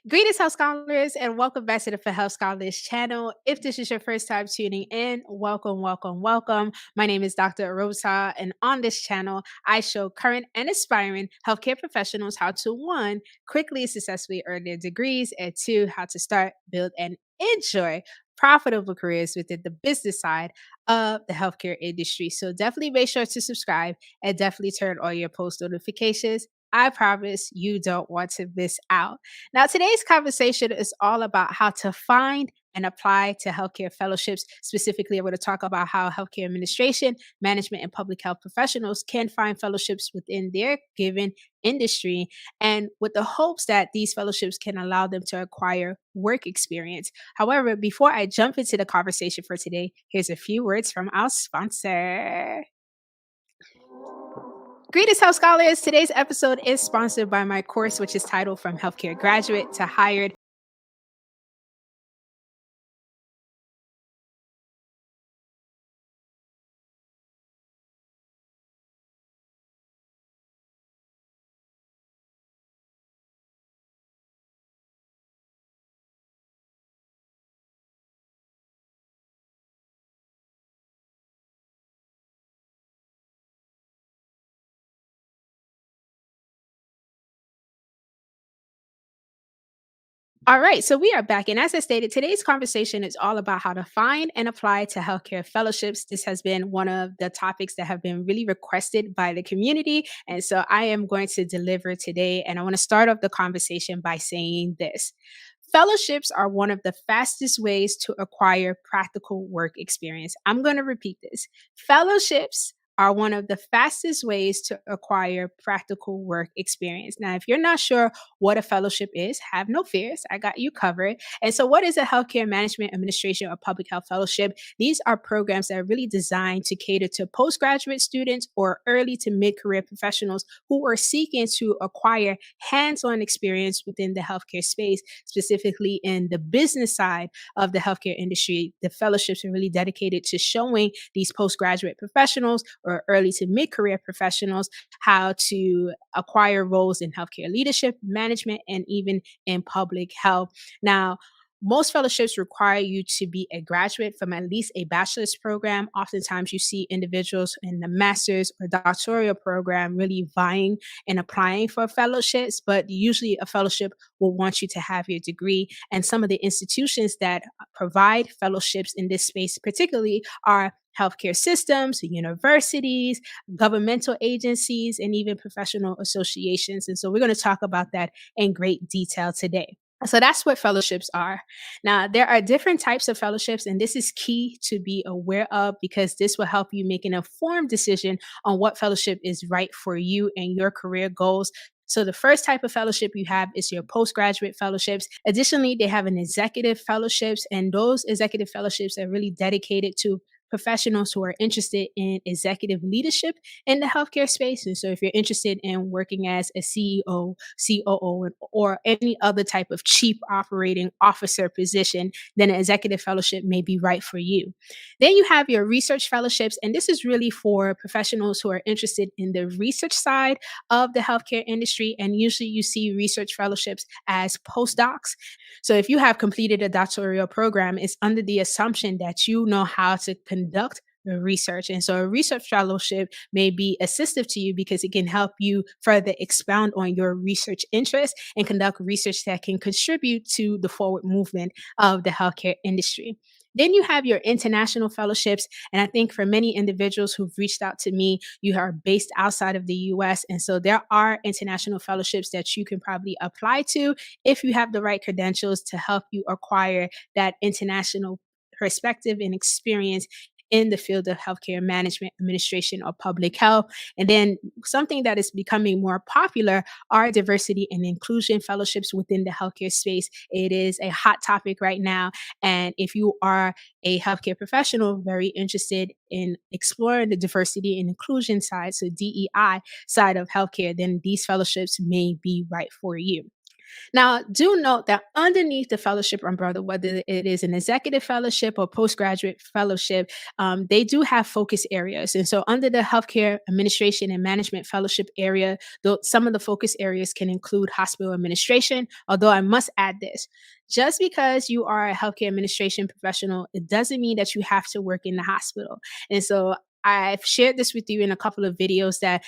Greetings, Health Scholars, and welcome back to the Health Scholars channel. If this is your first time tuning in, welcome, welcome, welcome. My name is Dr. Orobosa, and on this channel, I show current and aspiring healthcare professionals how to one, quickly and successfully earn their degrees, and two, how to start, build, and enjoy profitable careers within the business side of the healthcare industry. So definitely make sure to subscribe and definitely turn on your post notifications. I promise you don't want to miss out. Now, today's conversation is all about how to find and apply to healthcare fellowships. Specifically, I'm going to talk about how healthcare administration, management, and public health professionals can find fellowships within their given industry, and with the hopes that these fellowships can allow them to acquire work experience. However, before I jump into the conversation for today, here's a few words from our sponsor. Greetings, Health Scholars. Today's episode is sponsored by my course, which is titled From Healthcare Graduate to Hired. All right, so we are back. And as I stated, today's conversation is all about how to find and apply to healthcare fellowships. This has been one of the topics that have been really requested by the community. And so I am going to deliver today. And I want to start off the conversation by saying this. Fellowships are one of the fastest ways to acquire practical work experience. I'm going to repeat this. Fellowships are one of the fastest ways to acquire practical work experience. Now, if you're not sure what a fellowship is, have no fears. I got you covered. And so, what is a healthcare management administration or public health fellowship? These are programs that are really designed to cater to postgraduate students or early to mid career professionals who are seeking to acquire hands on experience within the healthcare space, specifically in the business side of the healthcare industry. The fellowships are really dedicated to showing these postgraduate professionals or early to mid career professionals how to acquire roles in healthcare leadership, management, and even in public health. Now, most fellowships require you to be a graduate from at least a bachelor's program. Oftentimes, you see individuals in the master's or doctoral program really vying and applying for fellowships, but usually a fellowship will want you to have your degree. And some of the institutions that provide fellowships in this space, particularly, are healthcare systems, universities, governmental agencies, and even professional associations. And so we're going to talk about that in great detail today. So that's what fellowships are. Now, there are different types of fellowships, and this is key to be aware of because this will help you make an informed decision on what fellowship is right for you and your career goals. So, the first type of fellowship you have is your postgraduate fellowships. Additionally, they have an executive fellowships, and those executive fellowships are really dedicated to professionals who are interested in executive leadership in the healthcare space. And so, if you're interested in working as a CEO, COO, or any other type of chief operating officer position, then an executive fellowship may be right for you. Then you have your research fellowships, and this is really for professionals who are interested in the research side of the healthcare industry. And usually you see research fellowships as postdocs. So if you have completed a doctoral program, it's under the assumption that you know how to conduct the research. And so a research fellowship may be assistive to you because it can help you further expound on your research interests and conduct research that can contribute to the forward movement of the healthcare industry. Then you have your international fellowships. And I think for many individuals who've reached out to me, you are based outside of the US. And so there are international fellowships that you can probably apply to if you have the right credentials to help you acquire that international perspective and experience in the field of healthcare management, administration, or public health. And then something that is becoming more popular are diversity and inclusion fellowships within the healthcare space. It is a hot topic right now. And if you are a healthcare professional very interested in exploring the diversity and inclusion side, so DEI side of healthcare, then these fellowships may be right for you. Now, do note that underneath the fellowship umbrella, whether it is an executive fellowship or postgraduate fellowship, they do have focus areas. And so, under the healthcare administration and management fellowship area, though some of the focus areas can include hospital administration. Although I must add this, just because you are a healthcare administration professional, it doesn't mean that you have to work in the hospital. And so, I've shared this with you in a couple of videos that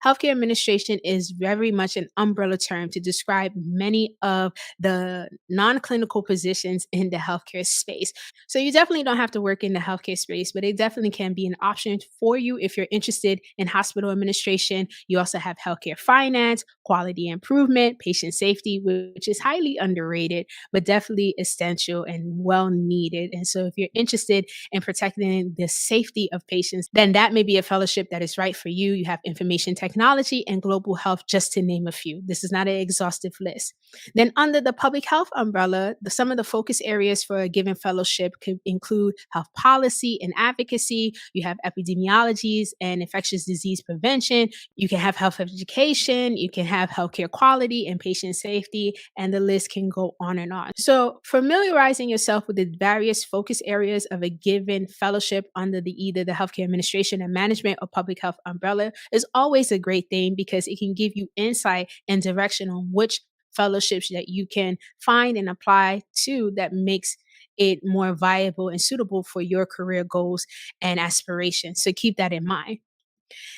healthcare administration is very much an umbrella term to describe many of the non clinical positions in the healthcare space. So, you definitely don't have to work in the healthcare space, but it definitely can be an option for you if you're interested in hospital administration. You also have healthcare finance, quality improvement, patient safety, which is highly underrated, but definitely essential and well needed. And so, if you're interested in protecting the safety of patients, then that may be a fellowship that is right for you. You have information technology and global health, just to name a few. This is not an exhaustive list. Then, under the public health umbrella, some of the focus areas for a given fellowship could include health policy and advocacy. You have epidemiologies and infectious disease prevention. You can have health education. You can have healthcare quality and patient safety, and the list can go on and on. So, familiarizing yourself with the various focus areas of a given fellowship under either the healthcare administration and management or public health umbrella is always a great thing, because it can give you insight and direction on which fellowships that you can find and apply to that makes it more viable and suitable for your career goals and aspirations. So keep that in mind.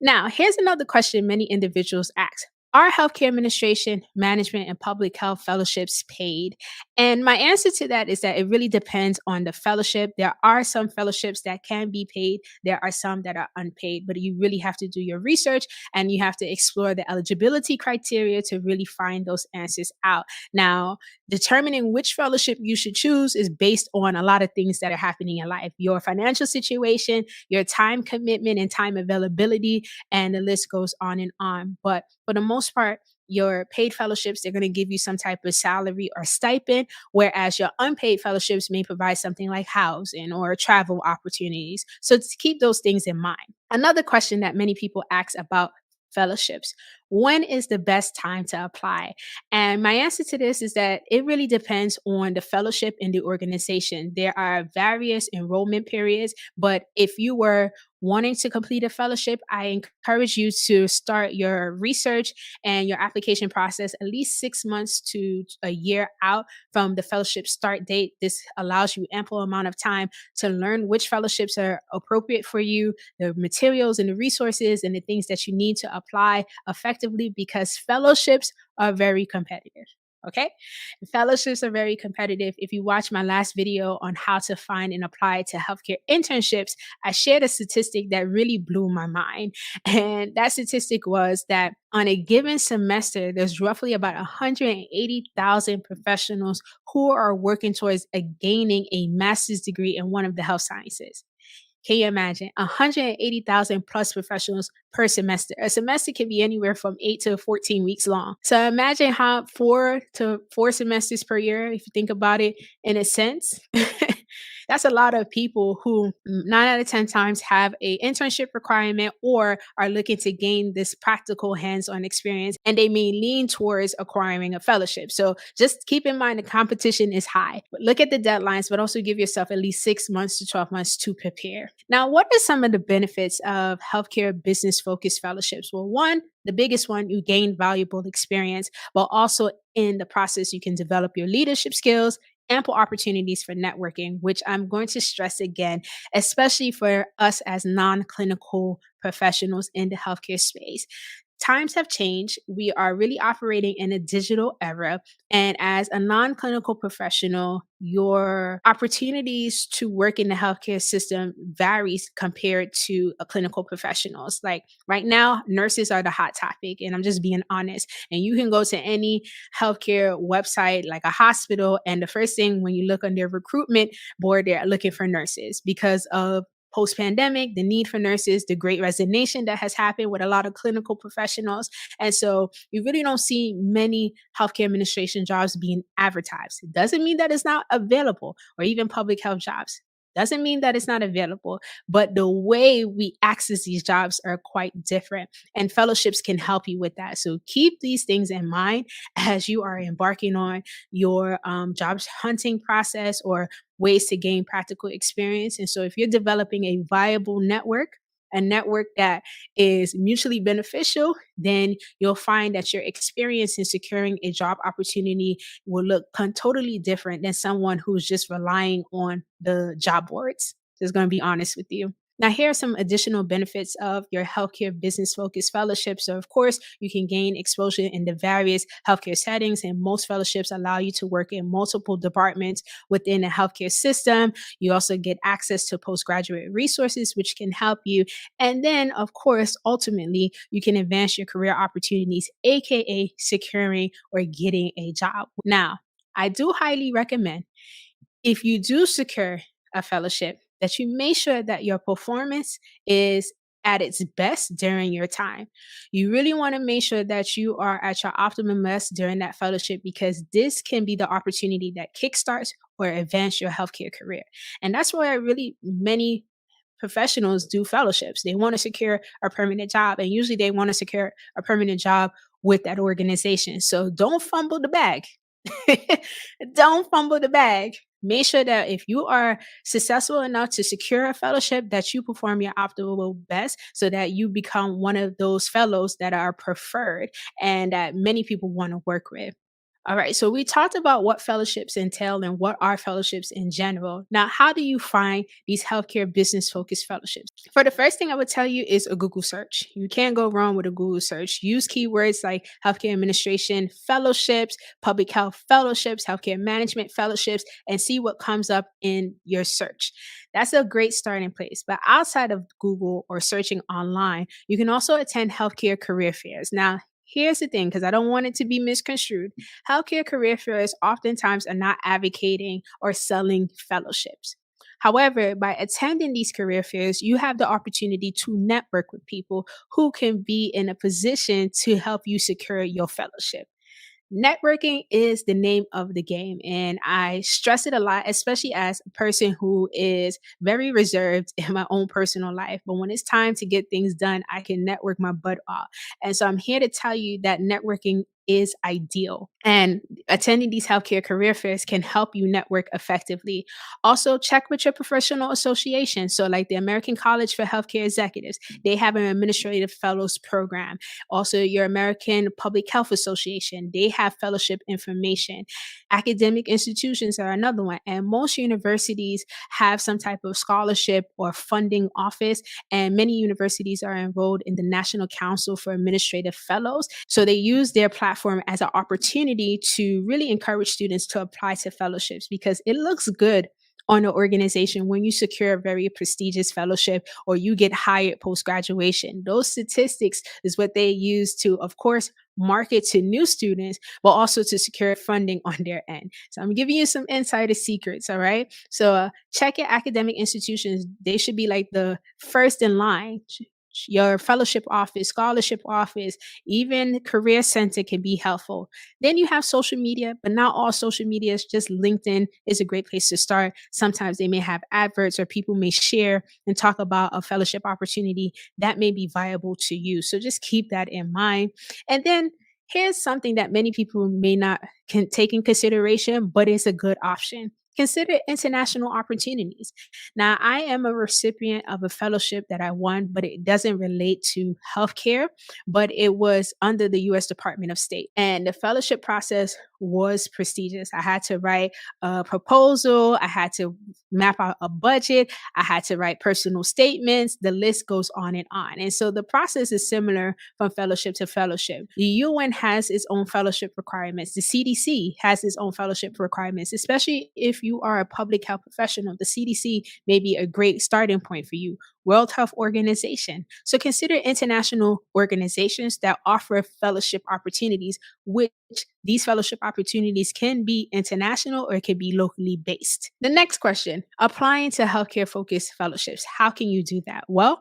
Now, here's another question many individuals ask. Are healthcare administration, management, and public health fellowships paid? And my answer to that is that it really depends on the fellowship. There are some fellowships that can be paid, there are some that are unpaid, but you really have to do your research and you have to explore the eligibility criteria to really find those answers out. Now, determining which fellowship you should choose is based on a lot of things that are happening in life: your financial situation, your time commitment and time availability, and the list goes on and on. But for the most part, your paid fellowships, they're going to give you some type of salary or stipend, whereas your unpaid fellowships may provide something like housing or travel opportunities. So to keep those things in mind. Another question that many people ask about fellowships: when is the best time to apply? And my answer to this is that it really depends on the fellowship and the organization. There are various enrollment periods, but if you were wanting to complete a fellowship, I encourage you to start your research and your application process at least 6 months to a year out from the fellowship start date. This allows you ample amount of time to learn which fellowships are appropriate for you, the materials and the resources and the things that you need to apply effectively, because fellowships are very competitive. Okay. Fellowships are very competitive. If you watch my last video on how to find and apply to healthcare internships, I shared a statistic that really blew my mind. And that statistic was that on a given semester, there's roughly about 180,000 professionals who are working towards gaining a master's degree in one of the health sciences. Can you imagine 180,000 plus professionals per semester? A semester can be anywhere from 8 to 14 weeks long. So imagine how 4 semesters per year, if you think about it in a sense. That's a lot of people who 9 out of 10 times have a internship requirement or are looking to gain this practical hands-on experience, and they may lean towards acquiring a fellowship. So just keep in mind the competition is high. But look at the deadlines, but also give yourself at least 6 months to 12 months to prepare. Now, what are some of the benefits of healthcare business-focused fellowships? Well, one, the biggest one, you gain valuable experience, but also in the process, you can develop your leadership skills, ample opportunities for networking, which I'm going to stress again, especially for us as non-clinical professionals in the healthcare space. Times have changed. We are really operating in a digital era. And as a non clinical professional, your opportunities to work in the healthcare system varies compared to a clinical professionals. Like right now, nurses are the hot topic, and I'm just being honest. And you can go to any healthcare website, like a hospital, and the first thing when you look on their recruitment board, they're looking for nurses because of post-pandemic, the need for nurses, the great resignation that has happened with a lot of clinical professionals. And so you really don't see many healthcare administration jobs being advertised. It doesn't mean that it's not available, or even public health jobs. Doesn't mean that it's not available, but the way we access these jobs are quite different, and fellowships can help you with that. So keep these things in mind as you are embarking on your jobs hunting process or ways to gain practical experience. And so if you're developing a viable network, a network that is mutually beneficial, then you'll find that your experience in securing a job opportunity will look totally different than someone who's just relying on the job boards. Just going to be honest with you. Now, here are some additional benefits of your healthcare business focused fellowship. So, of course, you can gain exposure in the various healthcare settings, and most fellowships allow you to work in multiple departments within the healthcare system. You also get access to postgraduate resources, which can help you. And then, of course, ultimately, you can advance your career opportunities, AKA securing or getting a job. Now, I do highly recommend if you do secure a fellowship, that you make sure that your performance is at its best during your time. You really want to make sure that you are at your optimum best during that fellowship, because this can be the opportunity that kickstarts or advance your healthcare career. And that's why really many professionals do fellowships. They want to secure a permanent job, and usually they want to secure a permanent job with that organization. So don't fumble the bag. Don't fumble the bag. Make sure that if you are successful enough to secure a fellowship, that you perform your optimal best so that you become one of those fellows that are preferred and that many people want to work with. All right, so we talked about what fellowships entail and what are fellowships in general. Now, how do you find these healthcare business focused fellowships? For the first thing I would tell you is a Google search. You can't go wrong with a Google search. Use keywords like healthcare administration fellowships, public health fellowships, healthcare management fellowships, and see what comes up in your search. That's a great starting place. But outside of Google or searching online, you can also attend healthcare career fairs. Now, here's the thing, because I don't want it to be misconstrued. Healthcare career fairs oftentimes are not advocating or selling fellowships. However, by attending these career fairs, you have the opportunity to network with people who can be in a position to help you secure your fellowship. Networking is the name of the game. And I stress it a lot, especially as a person who is very reserved in my own personal life. But when it's time to get things done, I can network my butt off. And so I'm here to tell you that networking is ideal. And attending these healthcare career fairs can help you network effectively. Also, check with your professional association. So, like the American College for Healthcare Executives, they have an administrative fellows program. Also, your American Public Health Association, they have fellowship information. Academic institutions are another one. And most universities have some type of scholarship or funding office. And many universities are enrolled in the National Council for Administrative Fellows. So they use their platform as an opportunity to really encourage students to apply to fellowships, because it looks good on an organization when you secure a very prestigious fellowship or you get hired post graduation. Those statistics is what they use to, of course, market to new students, but also to secure funding on their end. So I'm giving you some insider secrets. All right. So check your academic institutions. They should be like the first in line. Your fellowship office, scholarship office, even career center can be helpful. Then you have social media, but not all social media is just LinkedIn is a great place to start. Sometimes they may have adverts or people may share and talk about a fellowship opportunity that may be viable to you. So just keep that in mind. And then here's something that many people may not can take in consideration, but it's a good option. Consider international opportunities. Now, I am a recipient of a fellowship that I won, but it doesn't relate to healthcare, but it was under the US Department of State. And the fellowship process was prestigious. I had to write a proposal, I had to map out a budget, I had to write personal statements. The list goes on and on. And so the process is similar from fellowship to fellowship. The UN has its own fellowship requirements. The CDC has its own fellowship requirements, especially if you are a public health professional. The CDC may be a great starting point for you. World Health Organization. So consider international organizations that offer fellowship opportunities, which these fellowship opportunities can be international or it can be locally based. The next question, applying to healthcare focused fellowships. How can you do that? Well,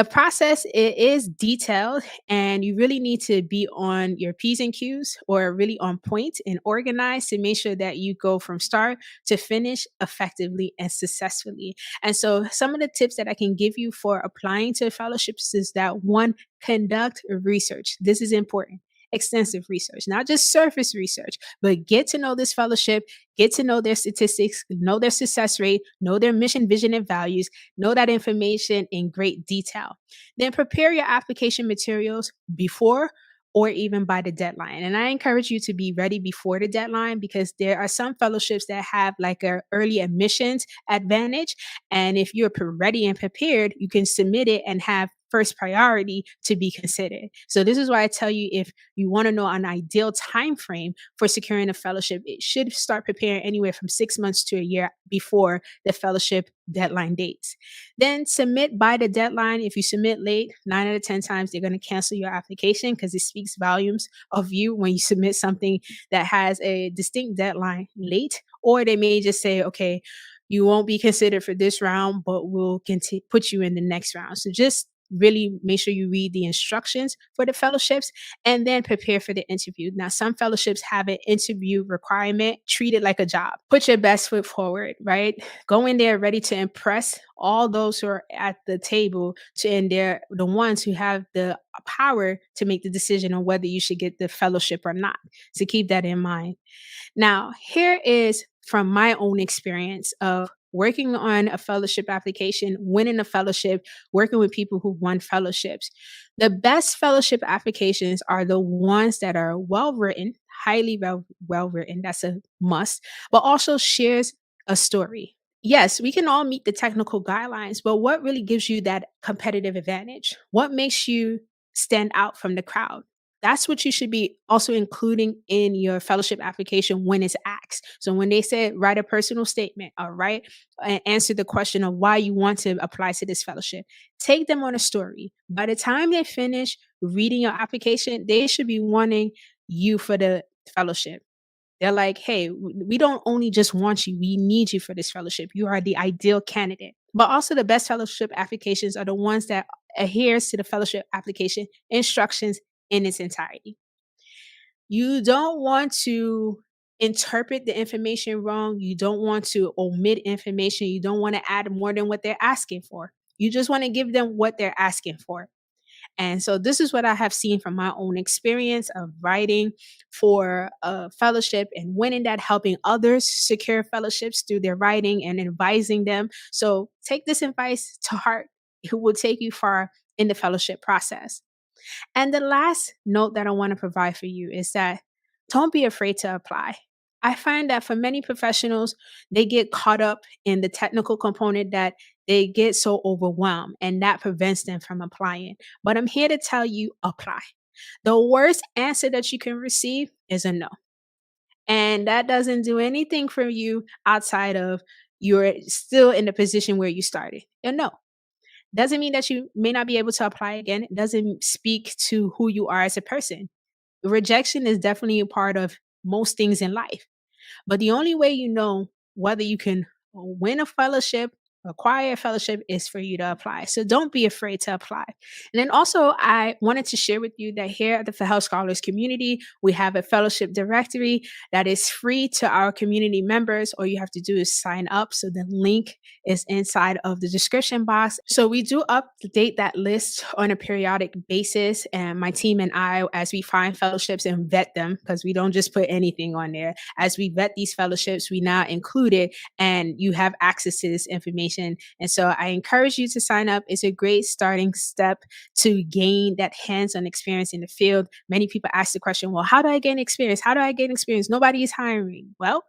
The process, it is detailed, and you really need to be on your P's and Q's, or really on point and organized, to make sure that you go from start to finish effectively and successfully. And so some of the tips that I can give you for applying to fellowships is that: one, conduct research. This is important. Extensive research, not just surface research, but get to know this fellowship, get to know their statistics, know their success rate, know their mission, vision, and values, know that information in great detail. Then prepare your application materials before or even by the deadline. And I encourage you to be ready before the deadline, because there are some fellowships that have like a early admissions advantage. And if you're ready and prepared, you can submit it and have first priority to be considered. So this is why I tell you, if you want to know an ideal time frame for securing a fellowship, it should start preparing anywhere from 6 months to a year before the fellowship deadline dates. Then submit by the deadline. If you submit late, 9 out of 10 times they're going to cancel your application, because it speaks volumes of you when you submit something that has a distinct deadline late. Or they may just say, okay, you won't be considered for this round, but we'll put you in the next round. So just really make sure you read the instructions for the fellowships, and then prepare for the interview. Now, some fellowships have an interview requirement. Treat it like a job. Put your best foot forward, right? Go in there ready to impress all those who are at the table, and they're the ones who have the power to make the decision on whether you should get the fellowship or not. So keep that in mind. Now, here is from my own experience of working on a fellowship application, winning a fellowship, working with people who won fellowships. The best fellowship applications are the ones that are well written, highly well written. That's a must, but also shares a story. Yes, we can all meet the technical guidelines, but what really gives you that competitive advantage? What makes you stand out from the crowd? That's what you should be also including in your fellowship application when it's asked. So when they say write a personal statement, or write and answer the question of why you want to apply to this fellowship, take them on a story. By the time they finish reading your application, they should be wanting you for the fellowship. They're like, hey, we don't only just want you, we need you for this fellowship. You are the ideal candidate. But also, the best fellowship applications are the ones that adheres to the fellowship application instructions in its entirety. You don't want to interpret the information wrong. You don't want to omit information. You don't want to add more than what they're asking for. You just want to give them what they're asking for. And so this is what I have seen from my own experience of writing for a fellowship and winning that, helping others secure fellowships through their writing and advising them. So take this advice to heart. It will take you far in the fellowship process. And the last note that I want to provide for you is that don't be afraid to apply. I find that for many professionals, they get caught up in the technical component, that they get so overwhelmed, and that prevents them from applying. But I'm here to tell you, apply. The worst answer that you can receive is a no. And that doesn't do anything for you outside of you're still in the position where you started. A no. Doesn't mean that you may not be able to apply again. It doesn't speak to who you are as a person. Rejection is definitely a part of most things in life. But the only way you know whether you can win a fellowship, acquire a fellowship, is for you to apply. So don't be afraid to apply. And then also, I wanted to share with you that here at the Health Scholars community, we have a fellowship directory that is free to our community members. All you have to do is sign up. So the link is inside of the description box. So we do update that list on a periodic basis. And my team and I, as we find fellowships and vet them, because we don't just put anything on there, as we vet these fellowships, we now include it, and you have access to this information. And so I encourage you to sign up. It's a great starting step to gain that hands-on experience in the field. Many people ask the question, well, how do I gain experience? How do I gain experience? Nobody is hiring. Well,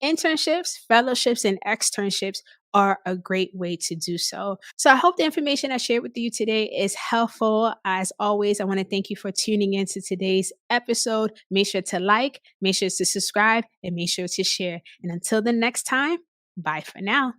internships, fellowships, and externships are a great way to do so. So I hope the information I shared with you today is helpful. As always, I want to thank you for tuning into today's episode. Make sure to like, make sure to subscribe, and make sure to share. And until the next time, bye for now.